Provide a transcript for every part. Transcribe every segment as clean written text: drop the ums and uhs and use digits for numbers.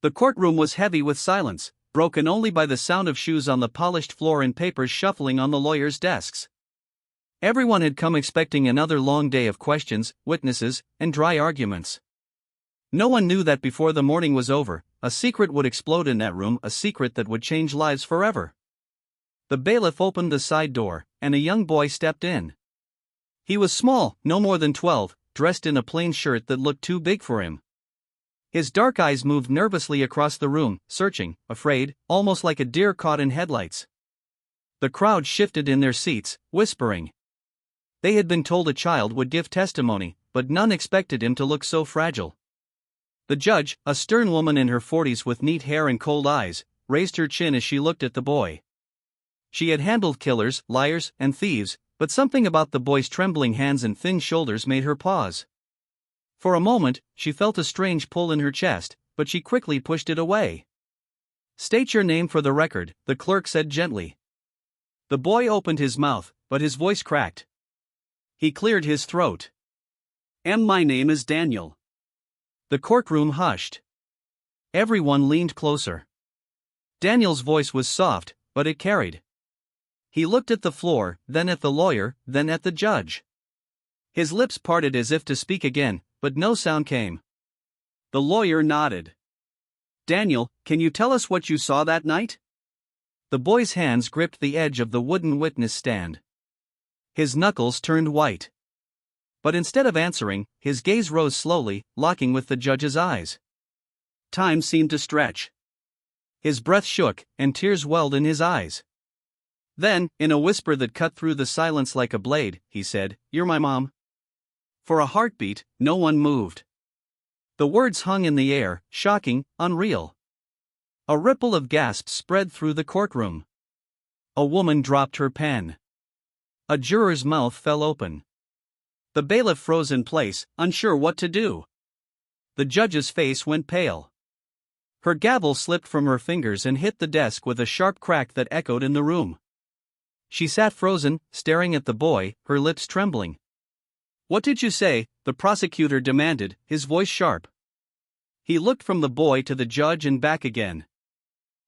The courtroom was heavy with silence, broken only by the sound of shoes on the polished floor and papers shuffling on the lawyers' desks. Everyone had come expecting another long day of questions, witnesses, and dry arguments. No one knew that before the morning was over, a secret would explode in that room, a secret that would change lives forever. The bailiff opened the side door, and a young boy stepped in. He was small, no more than 12, dressed in a plain shirt that looked too big for him. His dark eyes moved nervously across the room, searching, afraid, almost like a deer caught in headlights. The crowd shifted in their seats, whispering. They had been told a child would give testimony, but none expected him to look so fragile. The judge, a stern woman in her 40s with neat hair and cold eyes, raised her chin as she looked at the boy. She had handled killers, liars, and thieves, but something about the boy's trembling hands and thin shoulders made her pause. For a moment, she felt a strange pull in her chest, but she quickly pushed it away. "State your name for the record," the clerk said gently. The boy opened his mouth, but his voice cracked. He cleared his throat. "My name is Daniel." The courtroom hushed. Everyone leaned closer. Daniel's voice was soft, but it carried. He looked at the floor, then at the lawyer, then at the judge. His lips parted as if to speak again, but no sound came. The lawyer nodded. "Daniel, can you tell us what you saw that night?" The boy's hands gripped the edge of the wooden witness stand. His knuckles turned white. But instead of answering, his gaze rose slowly, locking with the judge's eyes. Time seemed to stretch. His breath shook, and tears welled in his eyes. Then, in a whisper that cut through the silence like a blade, he said, "You're my mom." For a heartbeat, no one moved. The words hung in the air, shocking, unreal. A ripple of gasps spread through the courtroom. A woman dropped her pen. A juror's mouth fell open. The bailiff froze in place, unsure what to do. The judge's face went pale. Her gavel slipped from her fingers and hit the desk with a sharp crack that echoed in the room. She sat frozen, staring at the boy, her lips trembling. "What did you say?" the prosecutor demanded, his voice sharp. He looked from the boy to the judge and back again.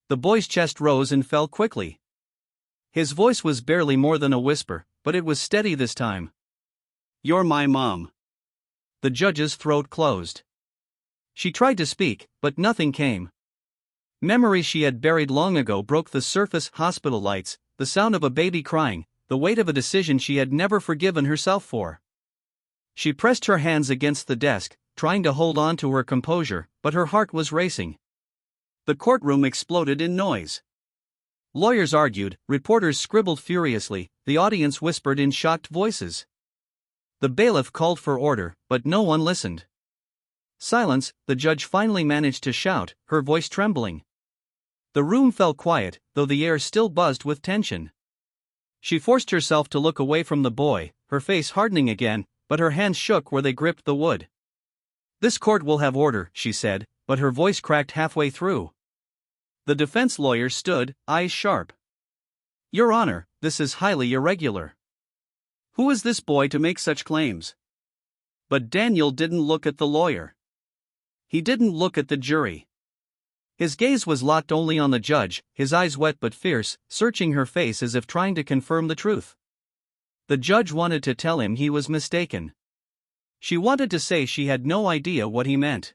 The boy's chest rose and fell quickly. His voice was barely more than a whisper, but it was steady this time. "You're my mom." The judge's throat closed. She tried to speak, but nothing came. Memories she had buried long ago broke the surface: hospital lights, the sound of a baby crying, the weight of a decision she had never forgiven herself for. She pressed her hands against the desk, trying to hold on to her composure, but her heart was racing. The courtroom exploded in noise. Lawyers argued, reporters scribbled furiously, the audience whispered in shocked voices. The bailiff called for order, but no one listened. "Silence," the judge finally managed to shout, her voice trembling. The room fell quiet, though the air still buzzed with tension. She forced herself to look away from the boy, her face hardening again, but her hands shook where they gripped the wood. "This court will have order," she said, but her voice cracked halfway through. The defense lawyer stood, eyes sharp. "Your Honor, this is highly irregular. Who is this boy to make such claims?" But Daniel didn't look at the lawyer. He didn't look at the jury. His gaze was locked only on the judge, his eyes wet but fierce, searching her face as if trying to confirm the truth. The judge wanted to tell him he was mistaken. She wanted to say she had no idea what he meant.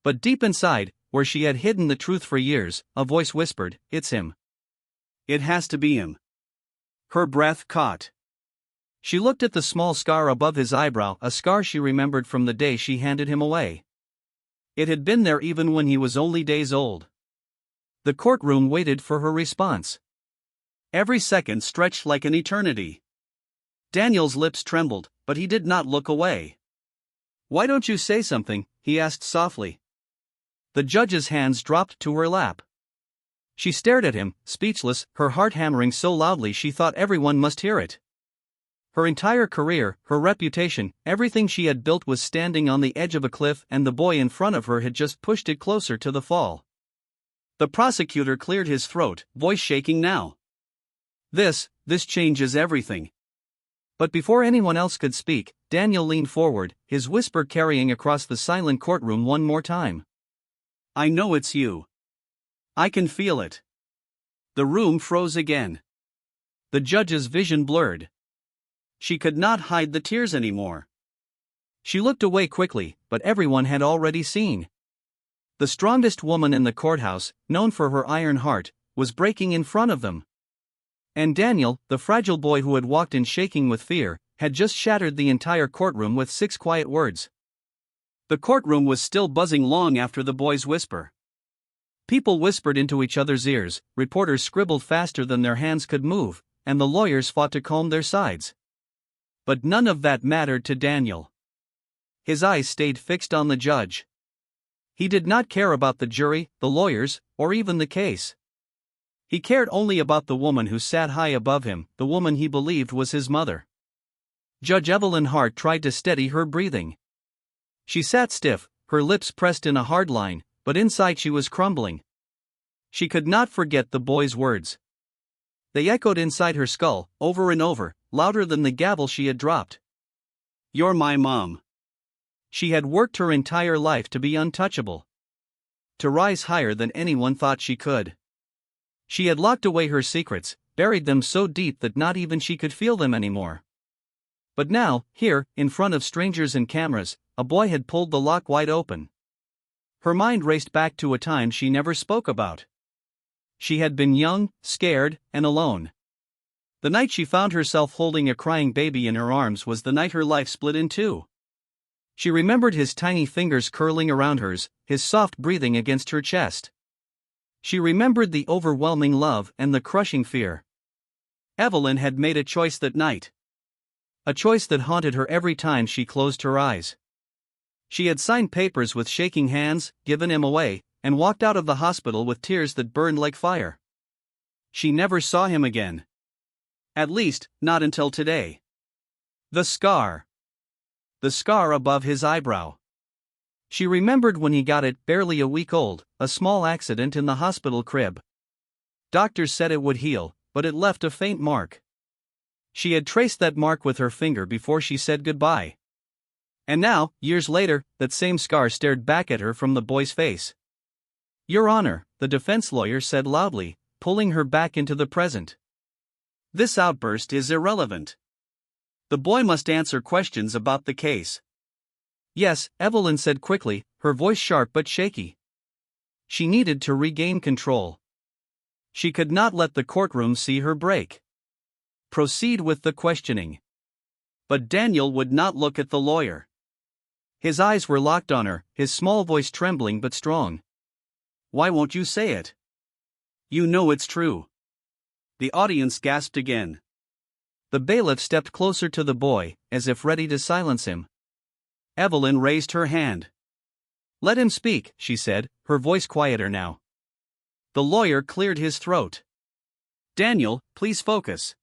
But deep inside, where she had hidden the truth for years, a voice whispered, "It's him. It has to be him." Her breath caught. She looked at the small scar above his eyebrow, a scar she remembered from the day she handed him away. It had been there even when he was only days old. The courtroom waited for her response. Every second stretched like an eternity. Daniel's lips trembled, but he did not look away. "Why don't you say something?" he asked softly. The judge's hands dropped to her lap. She stared at him, speechless, her heart hammering so loudly she thought everyone must hear it. Her entire career, her reputation, everything she had built was standing on the edge of a cliff, and the boy in front of her had just pushed it closer to the fall. The prosecutor cleared his throat, voice shaking now. This changes everything." But before anyone else could speak, Daniel leaned forward, his whisper carrying across the silent courtroom one more time. I know it's you. I can feel it. The room froze again. The judge's vision blurred. She could not hide the tears anymore. She looked away quickly, but everyone had already seen. The strongest woman in the courthouse, known for her iron heart, was breaking in front of them. And Daniel, the fragile boy who had walked in shaking with fear, had just shattered the entire courtroom with 6 quiet words. The courtroom was still buzzing long after the boy's whisper. People whispered into each other's ears, reporters scribbled faster than their hands could move, and the lawyers fought to calm their sides. But none of that mattered to Daniel. His eyes stayed fixed on the judge. He did not care about the jury, the lawyers, or even the case. He cared only about the woman who sat high above him, the woman he believed was his mother. Judge Evelyn Hart tried to steady her breathing. She sat stiff, her lips pressed in a hard line, but inside she was crumbling. She could not forget the boy's words. They echoed inside her skull, over and over, louder than the gavel she had dropped. "You're my mom." She had worked her entire life to be untouchable. To rise higher than anyone thought she could. She had locked away her secrets, buried them so deep that not even she could feel them anymore. But now, here, in front of strangers and cameras, a boy had pulled the lock wide open. Her mind raced back to a time she never spoke about. She had been young, scared, and alone. The night she found herself holding a crying baby in her arms was the night her life split in two. She remembered his tiny fingers curling around hers, his soft breathing against her chest. She remembered the overwhelming love and the crushing fear. Evelyn had made a choice that night. A choice that haunted her every time she closed her eyes. She had signed papers with shaking hands, given him away, and walked out of the hospital with tears that burned like fire. She never saw him again. At least, not until today. The scar. The scar above his eyebrow. She remembered when he got it, barely a week old, a small accident in the hospital crib. Doctors said it would heal, but it left a faint mark. She had traced that mark with her finger before she said goodbye. And now, years later, that same scar stared back at her from the boy's face. "Your Honor," the defense lawyer said loudly, pulling her back into the present. "This outburst is irrelevant. The boy must answer questions about the case." "Yes," Evelyn said quickly, her voice sharp but shaky. She needed to regain control. She could not let the courtroom see her break. Proceed with the questioning. But Daniel would not look at the lawyer. His eyes were locked on her, his small voice trembling but strong. "Why won't you say it? You know it's true." The audience gasped again. The bailiff stepped closer to the boy, as if ready to silence him. Evelyn raised her hand. "Let him speak," she said, her voice quieter now. The lawyer cleared his throat. "Daniel, please focus.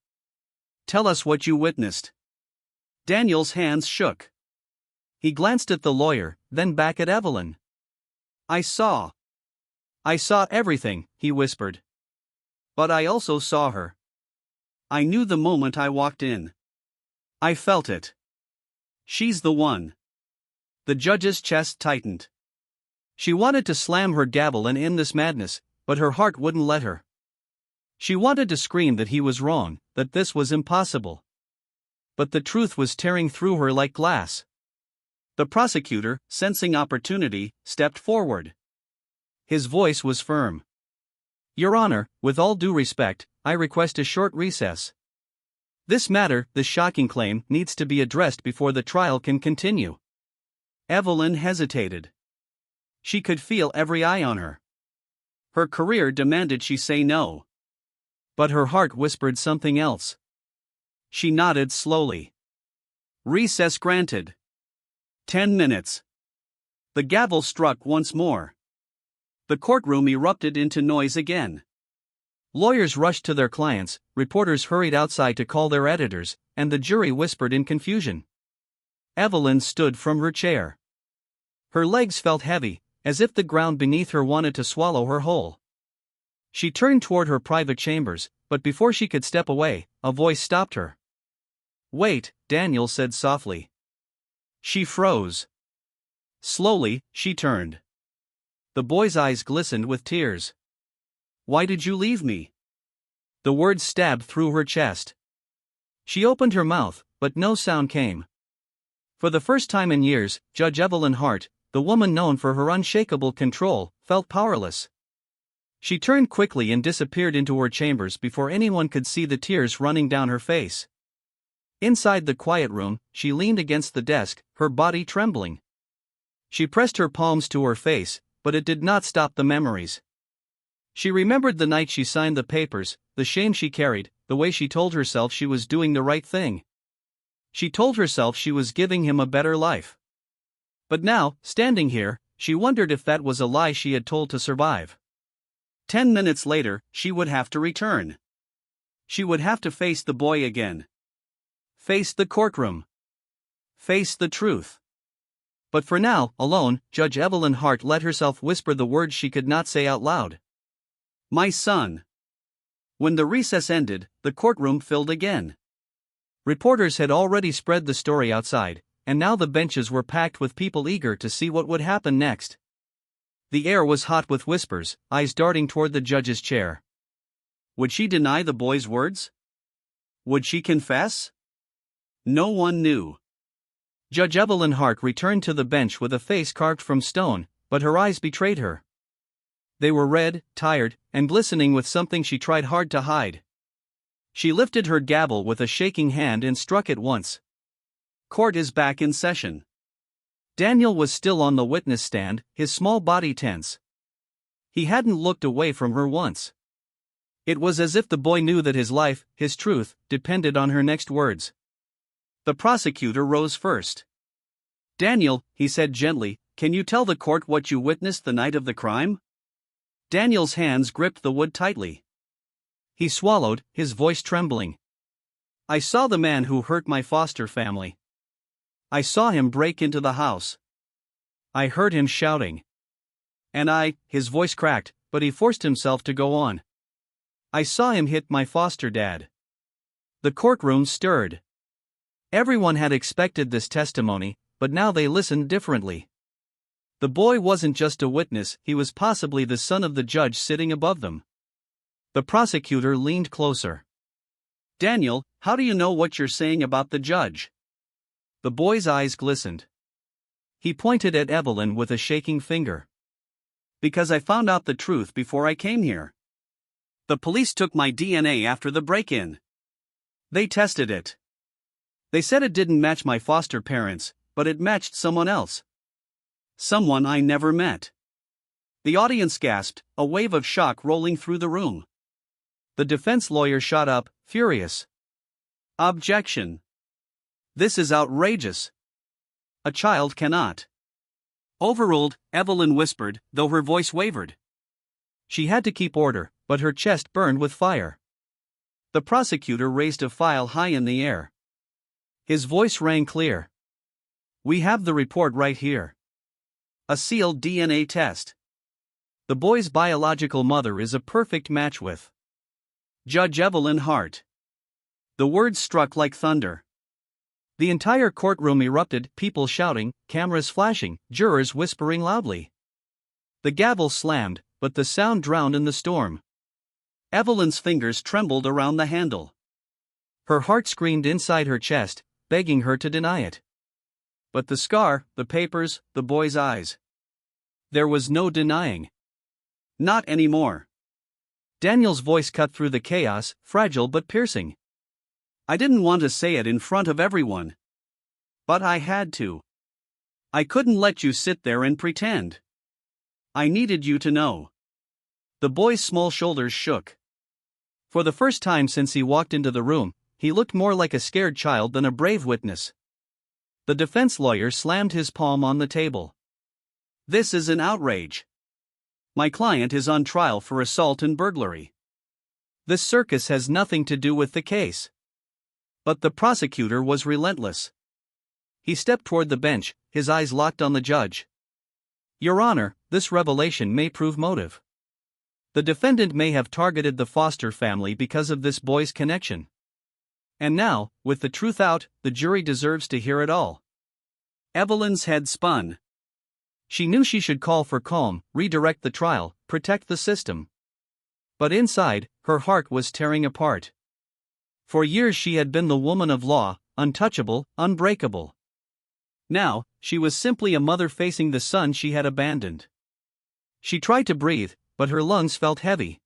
Tell us what you witnessed." Daniel's hands shook. He glanced at the lawyer, then back at Evelyn. I saw everything," he whispered. "But I also saw her. I knew the moment I walked in. I felt it. She's the one." The judge's chest tightened. She wanted to slam her gavel and end this madness, but her heart wouldn't let her. She wanted to scream that he was wrong, that this was impossible. But the truth was tearing through her like glass. The prosecutor, sensing opportunity, stepped forward. His voice was firm. "Your Honor, with all due respect, I request a short recess. This matter, this shocking claim, needs to be addressed before the trial can continue." Evelyn hesitated. She could feel every eye on her. Her career demanded she say no. But her heart whispered something else. She nodded slowly. "Recess granted. 10 minutes." The gavel struck once more. The courtroom erupted into noise again. Lawyers rushed to their clients, reporters hurried outside to call their editors, and the jury whispered in confusion. Evelyn stood from her chair. Her legs felt heavy, as if the ground beneath her wanted to swallow her whole. She turned toward her private chambers, but before she could step away, a voice stopped her. "Wait," Daniel said softly. She froze. Slowly, she turned. The boy's eyes glistened with tears. "Why did you leave me?" The words stabbed through her chest. She opened her mouth, but no sound came. For the first time in years, Judge Evelyn Hart, the woman known for her unshakable control, felt powerless. She turned quickly and disappeared into her chambers before anyone could see the tears running down her face. Inside the quiet room, she leaned against the desk, her body trembling. She pressed her palms to her face, but it did not stop the memories. She remembered the night she signed the papers, the shame she carried, the way she told herself she was doing the right thing. She told herself she was giving him a better life. But now, standing here, she wondered if that was a lie she had told to survive. 10 minutes later, she would have to return. She would have to face the boy again. Face the courtroom. Face the truth. But for now, alone, Judge Evelyn Hart let herself whisper the words she could not say out loud. "My son." When the recess ended, the courtroom filled again. Reporters had already spread the story outside, and now the benches were packed with people eager to see what would happen next. The air was hot with whispers, eyes darting toward the judge's chair. Would she deny the boy's words? Would she confess? No one knew. Judge Evelyn Hart returned to the bench with a face carved from stone, but her eyes betrayed her. They were red, tired, and glistening with something she tried hard to hide. She lifted her gavel with a shaking hand and struck it once. Court is back in session. Daniel was still on the witness stand, his small body tense. He hadn't looked away from her once. It was as if the boy knew that his life, his truth, depended on her next words. The prosecutor rose first. "Daniel," he said gently, "can you tell the court what you witnessed the night of the crime?" Daniel's hands gripped the wood tightly. He swallowed, his voice trembling. "I saw the man who hurt my foster family. I saw him break into the house. I heard him shouting. And his voice cracked, but he forced himself to go on. I saw him hit my foster dad." The courtroom stirred. Everyone had expected this testimony, but now they listened differently. The boy wasn't just a witness, he was possibly the son of the judge sitting above them. The prosecutor leaned closer. "Daniel, how do you know what you're saying about the judge?" The boy's eyes glistened. He pointed at Evelyn with a shaking finger. "Because I found out the truth before I came here. The police took my DNA after the break-in. They tested it. They said it didn't match my foster parents, but it matched someone else. Someone I never met." The audience gasped, a wave of shock rolling through the room. The defense lawyer shot up, furious. "Objection. This is outrageous. A child cannot." "Overruled," Evelyn whispered, though her voice wavered. She had to keep order, but her chest burned with fire. The prosecutor raised a file high in the air. His voice rang clear. "We have the report right here. A sealed DNA test. The boy's biological mother is a perfect match with Judge Evelyn Hart." The words struck like thunder. The entire courtroom erupted, people shouting, cameras flashing, jurors whispering loudly. The gavel slammed, but the sound drowned in the storm. Evelyn's fingers trembled around the handle. Her heart screamed inside her chest, begging her to deny it. But the scar, the papers, the boy's eyes. There was no denying. Not anymore. Daniel's voice cut through the chaos, fragile but piercing. "I didn't want to say it in front of everyone. But I had to. I couldn't let you sit there and pretend. I needed you to know." The boy's small shoulders shook. For the first time since he walked into the room, he looked more like a scared child than a brave witness. The defense lawyer slammed his palm on the table. "This is an outrage. My client is on trial for assault and burglary. This circus has nothing to do with the case." But the prosecutor was relentless. He stepped toward the bench, his eyes locked on the judge. "Your Honor, this revelation may prove motive. The defendant may have targeted the Foster family because of this boy's connection. And now, with the truth out, the jury deserves to hear it all." Evelyn's head spun. She knew she should call for calm, redirect the trial, protect the system. But inside, her heart was tearing apart. For years she had been the woman of law, untouchable, unbreakable. Now, she was simply a mother facing the son she had abandoned. She tried to breathe, but her lungs felt heavy.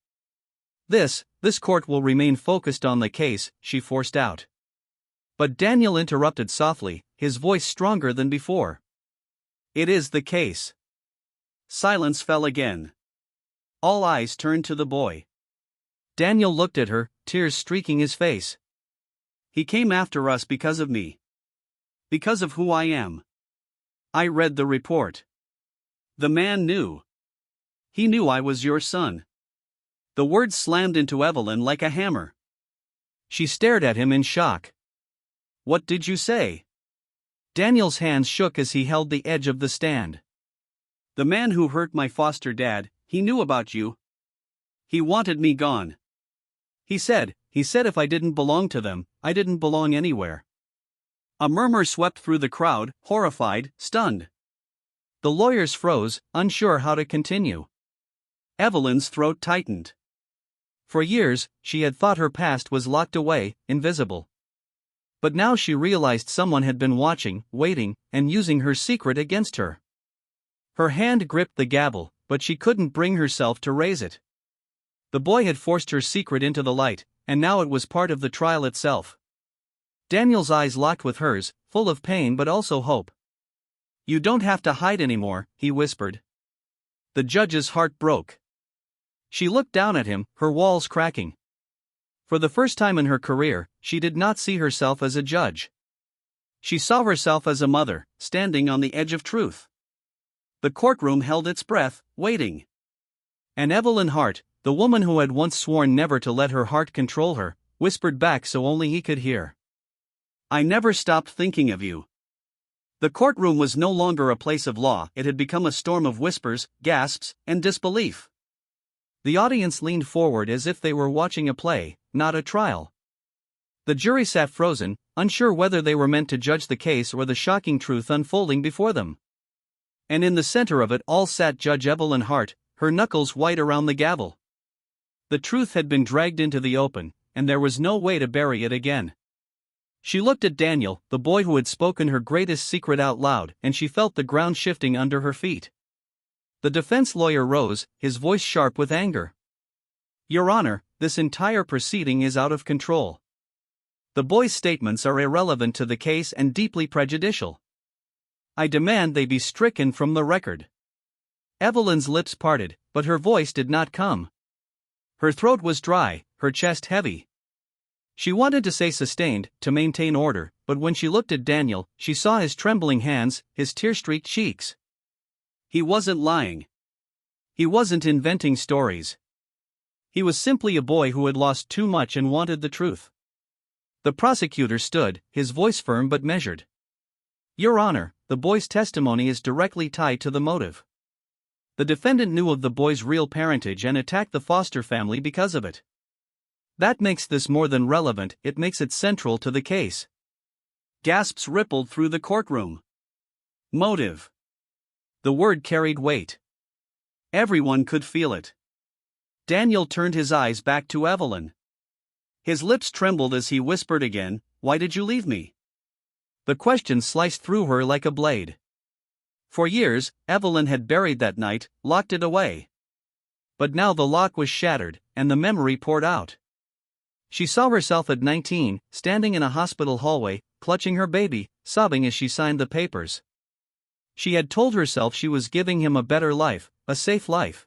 This court will remain focused on the case, she forced out. But Daniel interrupted softly, his voice stronger than before. It is the case. Silence fell again. All eyes turned to the boy. Daniel looked at her, tears streaking his face. He came after us because of me. Because of who I am. I read the report. The man knew. He knew I was your son. The words slammed into Evelyn like a hammer. She stared at him in shock. What did you say? Daniel's hands shook as he held the edge of the stand. The man who hurt my foster dad, he knew about you. He wanted me gone. He said if I didn't belong to them, I didn't belong anywhere. A murmur swept through the crowd, horrified, stunned. The lawyers froze, unsure how to continue. Evelyn's throat tightened. For years, she had thought her past was locked away, invisible. But now she realized someone had been watching, waiting, and using her secret against her. Her hand gripped the gavel, but she couldn't bring herself to raise it. The boy had forced her secret into the light, and now it was part of the trial itself. Daniel's eyes locked with hers, full of pain but also hope. You don't have to hide anymore, he whispered. The judge's heart broke. She looked down at him, her walls cracking. For the first time in her career, she did not see herself as a judge. She saw herself as a mother, standing on the edge of truth. The courtroom held its breath, waiting. And Evelyn Hart, the woman who had once sworn never to let her heart control her, whispered back so only he could hear. I never stopped thinking of you. The courtroom was no longer a place of law, it had become a storm of whispers, gasps, and disbelief. The audience leaned forward as if they were watching a play, not a trial. The jury sat frozen, unsure whether they were meant to judge the case or the shocking truth unfolding before them. And in the center of it all sat Judge Evelyn Hart, her knuckles white around the gavel. The truth had been dragged into the open, and there was no way to bury it again. She looked at Daniel, the boy who had spoken her greatest secret out loud, and she felt the ground shifting under her feet. The defense lawyer rose, his voice sharp with anger. Your Honor, this entire proceeding is out of control. The boy's statements are irrelevant to the case and deeply prejudicial. I demand they be stricken from the record. Evelyn's lips parted, but her voice did not come. Her throat was dry, her chest heavy. She wanted to say sustained, to maintain order, but when she looked at Daniel, she saw his trembling hands, his tear-streaked cheeks. He wasn't lying. He wasn't inventing stories. He was simply a boy who had lost too much and wanted the truth. The prosecutor stood, his voice firm but measured. Your Honor, the boy's testimony is directly tied to the motive. The defendant knew of the boy's real parentage and attacked the foster family because of it. That makes this more than relevant, it makes it central to the case. Gasps rippled through the courtroom. Motive. The word carried weight. Everyone could feel it. Daniel turned his eyes back to Evelyn. His lips trembled as he whispered again, Why did you leave me? The question sliced through her like a blade. For years, Evelyn had buried that night, locked it away. But now the lock was shattered, and the memory poured out. She saw herself at 19, standing in a hospital hallway, clutching her baby, sobbing as she signed the papers. She had told herself she was giving him a better life, a safe life.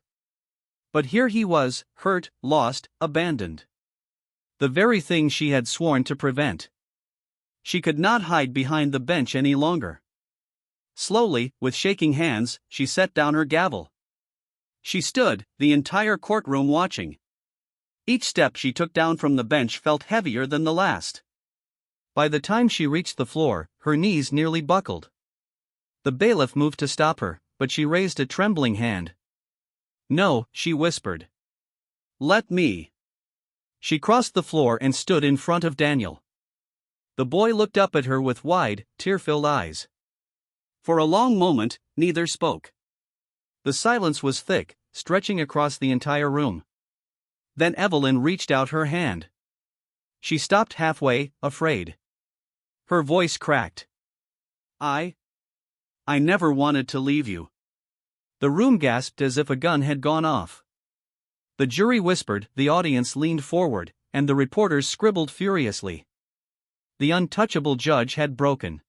But here he was, hurt, lost, abandoned. The very thing she had sworn to prevent. She could not hide behind the bench any longer. Slowly, with shaking hands, she set down her gavel. She stood, the entire courtroom watching. Each step she took down from the bench felt heavier than the last. By the time she reached the floor, her knees nearly buckled. The bailiff moved to stop her, but she raised a trembling hand. No, she whispered. Let me. She crossed the floor and stood in front of Daniel. The boy looked up at her with wide, tear-filled eyes. For a long moment, neither spoke. The silence was thick, stretching across the entire room. Then Evelyn reached out her hand. She stopped halfway, afraid. Her voice cracked. I never wanted to leave you." The room gasped as if a gun had gone off. The jury whispered, the audience leaned forward, and the reporters scribbled furiously. The untouchable judge had broken.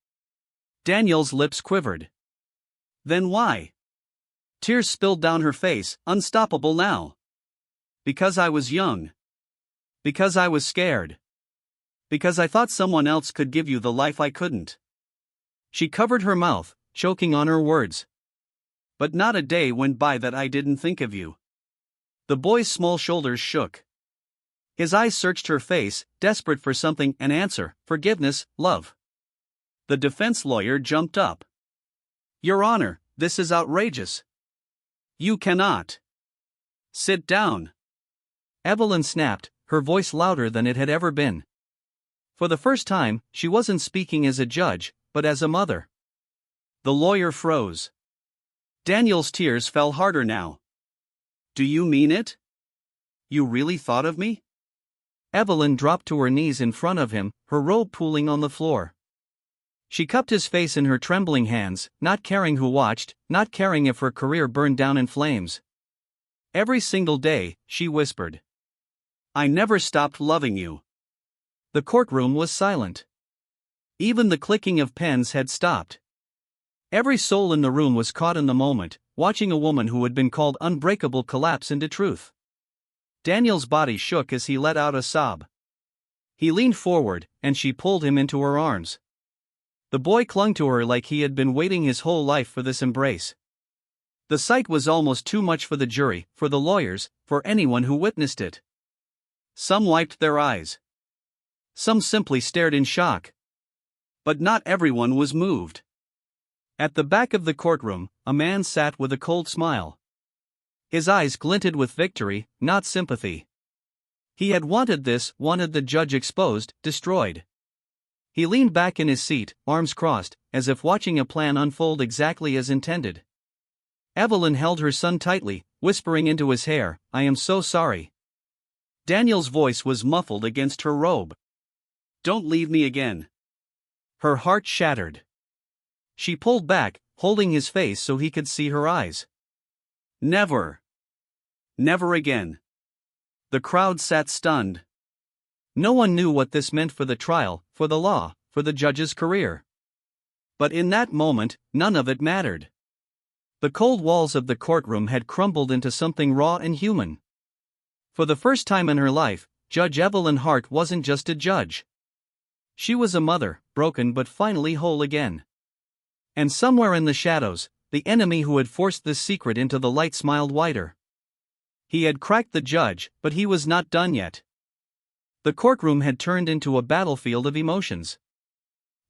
Daniel's lips quivered. Then why? Tears spilled down her face, unstoppable now. Because I was young. Because I was scared. Because I thought someone else could give you the life I couldn't. She covered her mouth, choking on her words. But not a day went by that I didn't think of you. The boy's small shoulders shook. His eyes searched her face, desperate for something, an answer, forgiveness, love. The defense lawyer jumped up. "Your Honor, this is outrageous. You cannot." "Sit down." Evelyn snapped, her voice louder than it had ever been. For the first time, she wasn't speaking as a judge, but as a mother. The lawyer froze. Daniel's tears fell harder now. "Do you mean it? You really thought of me?" Evelyn dropped to her knees in front of him, her robe pooling on the floor. She cupped his face in her trembling hands, not caring who watched, not caring if her career burned down in flames. "Every single day," she whispered. "I never stopped loving you." The courtroom was silent. Even the clicking of pens had stopped. Every soul in the room was caught in the moment, watching a woman who had been called unbreakable collapse into truth. Daniel's body shook as he let out a sob. He leaned forward, and she pulled him into her arms. The boy clung to her like he had been waiting his whole life for this embrace. The sight was almost too much for the jury, for the lawyers, for anyone who witnessed it. Some wiped their eyes. Some simply stared in shock. But not everyone was moved. At the back of the courtroom, a man sat with a cold smile. His eyes glinted with victory, not sympathy. He had wanted this, wanted the judge exposed, destroyed. He leaned back in his seat, arms crossed, as if watching a plan unfold exactly as intended. Evelyn held her son tightly, whispering into his hair, "I am so sorry." Daniel's voice was muffled against her robe. "Don't leave me again." Her heart shattered. She pulled back, holding his face so he could see her eyes. "Never. Never again." The crowd sat stunned. No one knew what this meant for the trial, for the law, for the judge's career. But in that moment, none of it mattered. The cold walls of the courtroom had crumbled into something raw and human. For the first time in her life, Judge Evelyn Hart wasn't just a judge. She was a mother, broken but finally whole again. And somewhere in the shadows, the enemy who had forced this secret into the light smiled wider. He had cracked the judge, but he was not done yet. The courtroom had turned into a battlefield of emotions.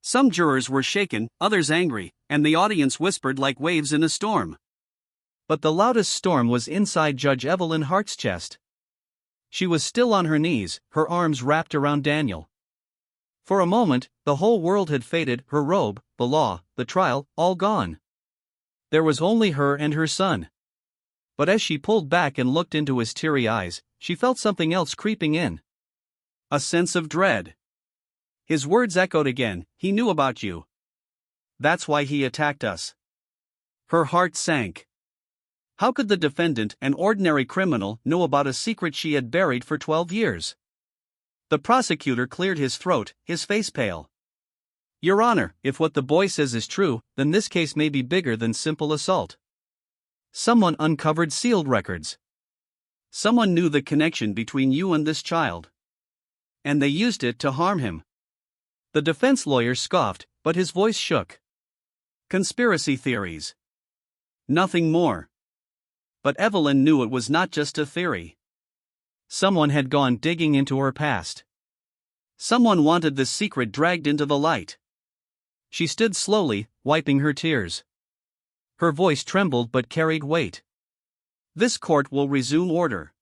Some jurors were shaken, others angry, and the audience whispered like waves in a storm. But the loudest storm was inside Judge Evelyn Hart's chest. She was still on her knees, her arms wrapped around Daniel. For a moment, the whole world had faded, her robe, the law, the trial, all gone. There was only her and her son. But as she pulled back and looked into his teary eyes, she felt something else creeping in. A sense of dread. His words echoed again, "He knew about you. That's why he attacked us." Her heart sank. How could the defendant, an ordinary criminal, know about a secret she had buried for 12 years? The prosecutor cleared his throat, his face pale. "Your Honor, if what the boy says is true, then this case may be bigger than simple assault. Someone uncovered sealed records. Someone knew the connection between you and this child. And they used it to harm him." The defense lawyer scoffed, but his voice shook. "Conspiracy theories. Nothing more." But Evelyn knew it was not just a theory. Someone had gone digging into her past. Someone wanted this secret dragged into the light. She stood slowly, wiping her tears. Her voice trembled but carried weight. "This court will resume order."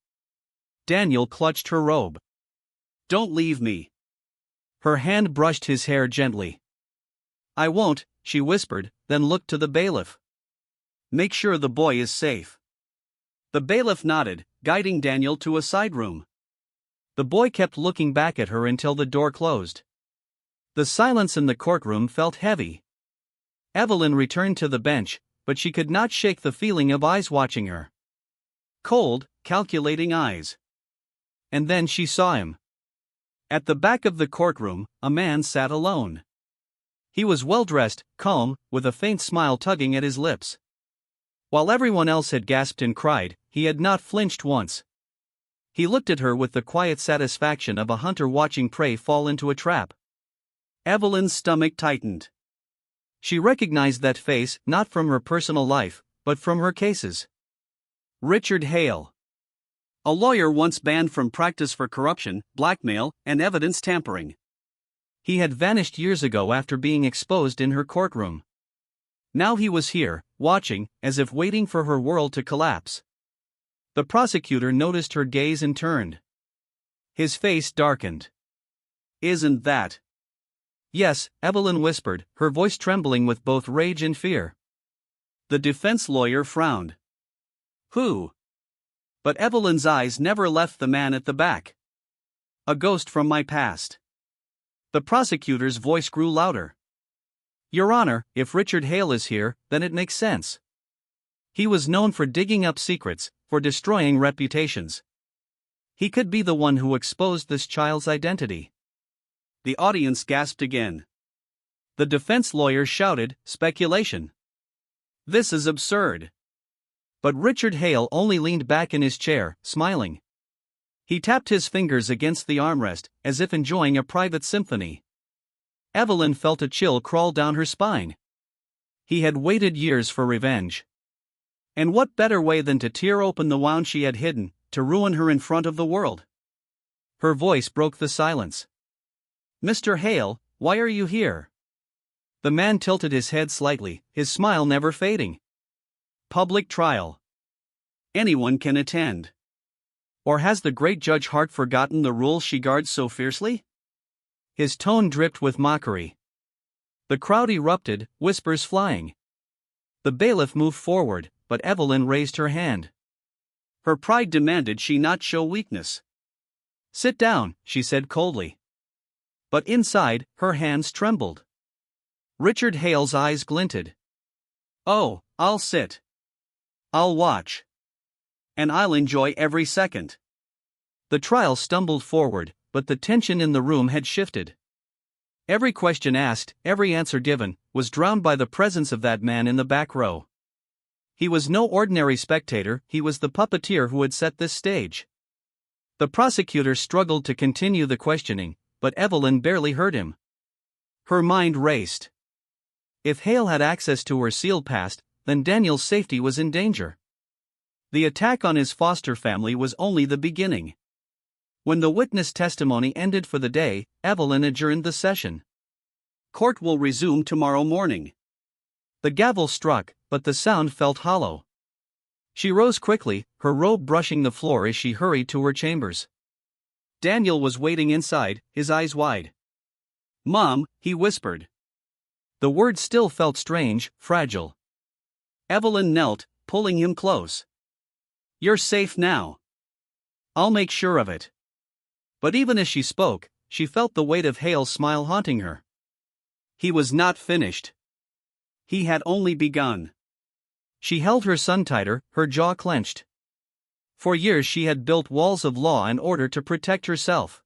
Daniel clutched her robe. "Don't leave me." Her hand brushed his hair gently. "I won't," she whispered, then looked to the bailiff. Make sure the boy is safe." The bailiff nodded, guiding Daniel to a side room. The boy kept looking back at her until the door closed. The silence in the courtroom felt heavy. Evelyn returned to the bench, but she could not shake the feeling of eyes watching her. Cold, calculating eyes. And then she saw him. At the back of the courtroom, a man sat alone. He was well-dressed, calm, with a faint smile tugging at his lips. While everyone else had gasped and cried, he had not flinched once. He looked at her with the quiet satisfaction of a hunter watching prey fall into a trap. Evelyn's stomach tightened. She recognized that face not from her personal life, but from her cases. Richard Hale. A lawyer once banned from practice for corruption, blackmail, and evidence tampering. He had vanished years ago after being exposed in her courtroom. Now he was here, watching, as if waiting for her world to collapse. The prosecutor noticed her gaze and turned. His face darkened. "Isn't that?" "Yes," Evelyn whispered, her voice trembling with both rage and fear. The defense lawyer frowned. "Who?" But Evelyn's eyes never left the man at the back. "A ghost from my past." The prosecutor's voice grew louder. "Your Honor, if Richard Hale is here, then it makes sense. He was known for digging up secrets, for destroying reputations. He could be the one who exposed this child's identity." The audience gasped again. The defense lawyer shouted, "Speculation! This is absurd." But Richard Hale only leaned back in his chair, smiling. He tapped his fingers against the armrest, as if enjoying a private symphony. Evelyn felt a chill crawl down her spine. He had waited years for revenge. And what better way than to tear open the wound she had hidden, to ruin her in front of the world? Her voice broke the silence. "Mr. Hale, why are you here?" The man tilted his head slightly, his smile never fading. "Public trial. Anyone can attend. Or has the great Judge Hart forgotten the rules she guards so fiercely?" His tone dripped with mockery. The crowd erupted, whispers flying. The bailiff moved forward, but Evelyn raised her hand. Her pride demanded she not show weakness. "Sit down," she said coldly. But inside, her hands trembled. Richard Hale's eyes glinted. "Oh, I'll sit. I'll watch. And I'll enjoy every second." The trial stumbled forward, but the tension in the room had shifted. Every question asked, every answer given, was drowned by the presence of that man in the back row. He was no ordinary spectator, he was the puppeteer who had set this stage. The prosecutor struggled to continue the questioning, but Evelyn barely heard him. Her mind raced. If Hale had access to her sealed past, then Daniel's safety was in danger. The attack on his foster family was only the beginning. When the witness testimony ended for the day, Evelyn adjourned the session. "Court will resume tomorrow morning." The gavel struck, but the sound felt hollow. She rose quickly, her robe brushing the floor as she hurried to her chambers. Daniel was waiting inside, his eyes wide. "Mom," he whispered. The words still felt strange, fragile. Evelyn knelt, pulling him close. "You're safe now. I'll make sure of it." But even as she spoke, she felt the weight of Hale's smile haunting her. He was not finished. He had only begun. She held her son tighter, her jaw clenched. For years she had built walls of law and order to protect herself.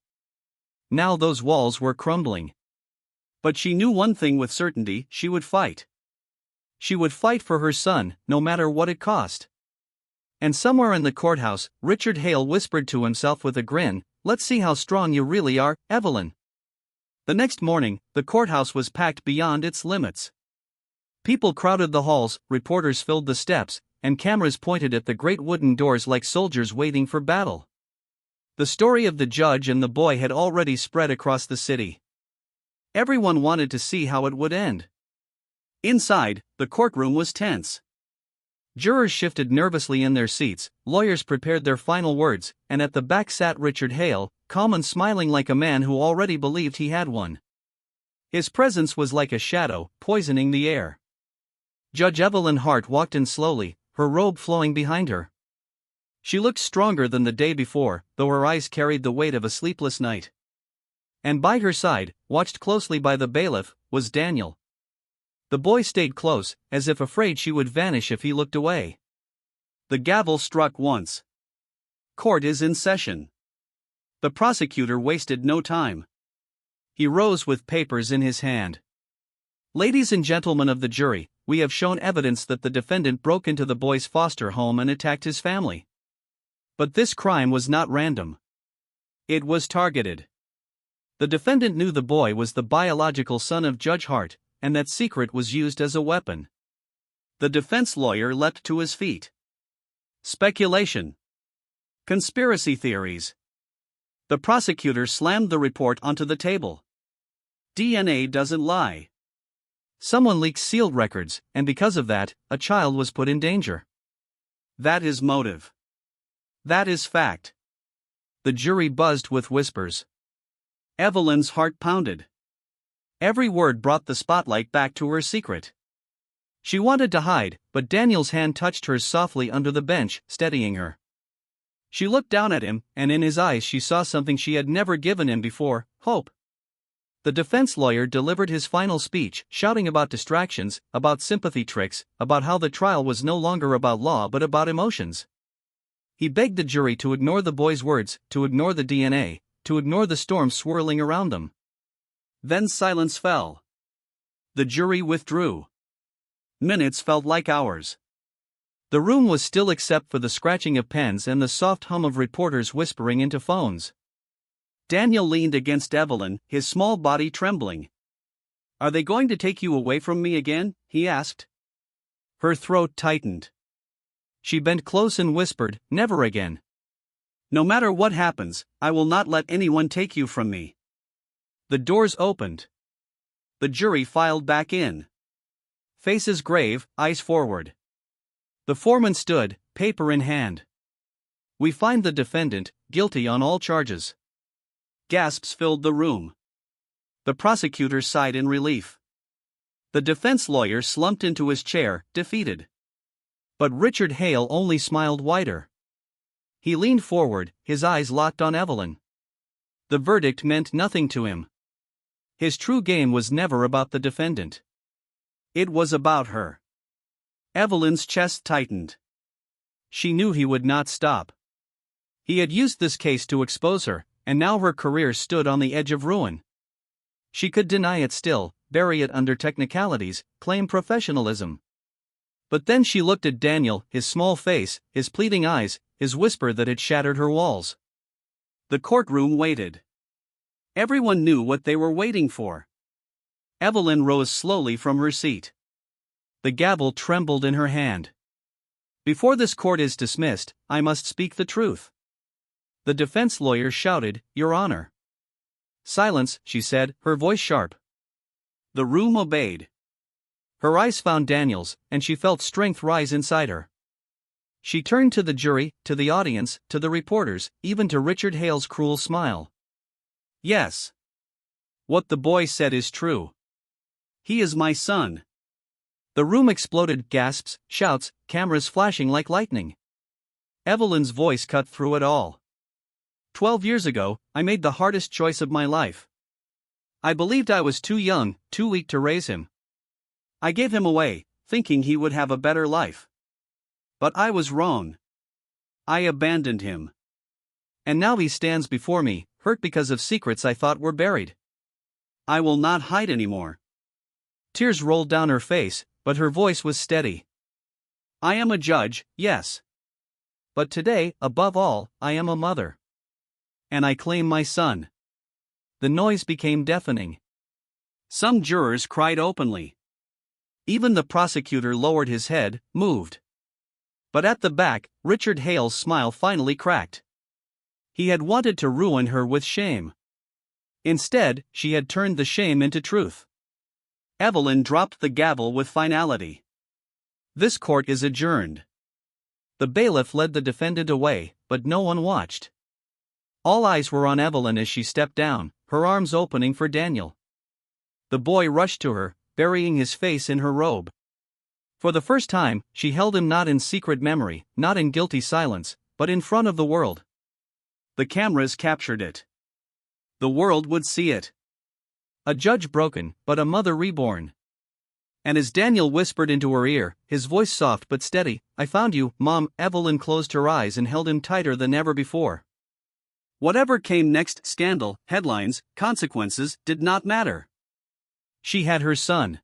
Now those walls were crumbling. But she knew one thing with certainty: she would fight. She would fight for her son, no matter what it cost. And somewhere in the courthouse, Richard Hale whispered to himself with a grin, "Let's see how strong you really are, Evelyn." The next morning, the courthouse was packed beyond its limits. People crowded the halls, reporters filled the steps, and cameras pointed at the great wooden doors like soldiers waiting for battle. The story of the judge and the boy had already spread across the city. Everyone wanted to see how it would end. Inside, the courtroom was tense. Jurors shifted nervously in their seats, lawyers prepared their final words, and at the back sat Richard Hale, calm and smiling like a man who already believed he had won. His presence was like a shadow, poisoning the air. Judge Evelyn Hart walked in slowly, her robe flowing behind her. She looked stronger than the day before, though her eyes carried the weight of a sleepless night. And by her side, watched closely by the bailiff, was Daniel. The boy stayed close, as if afraid she would vanish if he looked away. The gavel struck once. Court is in session. The prosecutor wasted no time. He rose with papers in his hand. Ladies and gentlemen of the jury, we have shown evidence that the defendant broke into the boy's foster home and attacked his family. But this crime was not random. It was targeted. The defendant knew the boy was the biological son of Judge Hart, and that secret was used as a weapon. The defense lawyer leapt to his feet. Speculation. Conspiracy theories. The prosecutor slammed the report onto the table. DNA doesn't lie. Someone leaked sealed records, and because of that, a child was put in danger. That is motive. That is fact. The jury buzzed with whispers. Evelyn's heart pounded. Every word brought the spotlight back to her secret. She wanted to hide, but Daniel's hand touched hers softly under the bench, steadying her. She looked down at him, and in his eyes she saw something she had never given him before: hope. The defense lawyer delivered his final speech, shouting about distractions, about sympathy tricks, about how the trial was no longer about law but about emotions. He begged the jury to ignore the boy's words, to ignore the DNA, to ignore the storm swirling around them. Then silence fell. The jury withdrew. Minutes felt like hours. The room was still except for the scratching of pens and the soft hum of reporters whispering into phones. Daniel leaned against Evelyn, his small body trembling. "Are they going to take you away from me again?" he asked. Her throat tightened. She bent close and whispered, "Never again. No matter what happens, I will not let anyone take you from me." The doors opened. The jury filed back in. Faces grave, eyes forward. The foreman stood, paper in hand. "We find the defendant guilty on all charges." Gasps filled the room. The prosecutor sighed in relief. The defense lawyer slumped into his chair, defeated. But Richard Hale only smiled wider. He leaned forward, his eyes locked on Evelyn. The verdict meant nothing to him. His true game was never about the defendant. It was about her. Evelyn's chest tightened. She knew he would not stop. He had used this case to expose her, and now her career stood on the edge of ruin. She could deny it still, bury it under technicalities, claim professionalism. But then she looked at Daniel, his small face, his pleading eyes, his whisper that had shattered her walls. The courtroom waited. Everyone knew what they were waiting for. Evelyn rose slowly from her seat. The gavel trembled in her hand. "Before this court is dismissed, I must speak the truth." The defense lawyer shouted, "Your Honor." "Silence," she said, her voice sharp. The room obeyed. Her eyes found Daniel's, and she felt strength rise inside her. She turned to the jury, to the audience, to the reporters, even to Richard Hale's cruel smile. "Yes. What the boy said is true. He is my son." The room exploded, gasps, shouts, cameras flashing like lightning. Evelyn's voice cut through it all. 12 years ago, I made the hardest choice of my life. I believed I was too young, too weak to raise him. I gave him away, thinking he would have a better life. But I was wrong. I abandoned him. And now he stands before me, hurt because of secrets I thought were buried. I will not hide anymore." Tears rolled down her face, but her voice was steady. "I am a judge, yes. But today, above all, I am a mother. And I claim my son." The noise became deafening. Some jurors cried openly. Even the prosecutor lowered his head, moved. But at the back, Richard Hale's smile finally cracked. He had wanted to ruin her with shame. Instead, she had turned the shame into truth. Evelyn dropped the gavel with finality. "This court is adjourned." The bailiff led the defendant away, but no one watched. All eyes were on Evelyn as she stepped down, her arms opening for Daniel. The boy rushed to her, burying his face in her robe. For the first time, she held him not in secret memory, not in guilty silence, but in front of the world. The cameras captured it. The world would see it. A judge broken, but a mother reborn. And as Daniel whispered into her ear, his voice soft but steady, "I found you, Mom," Evelyn closed her eyes and held him tighter than ever before. Whatever came next, scandal, headlines, consequences, did not matter. She had her son.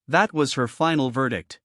That was her final verdict.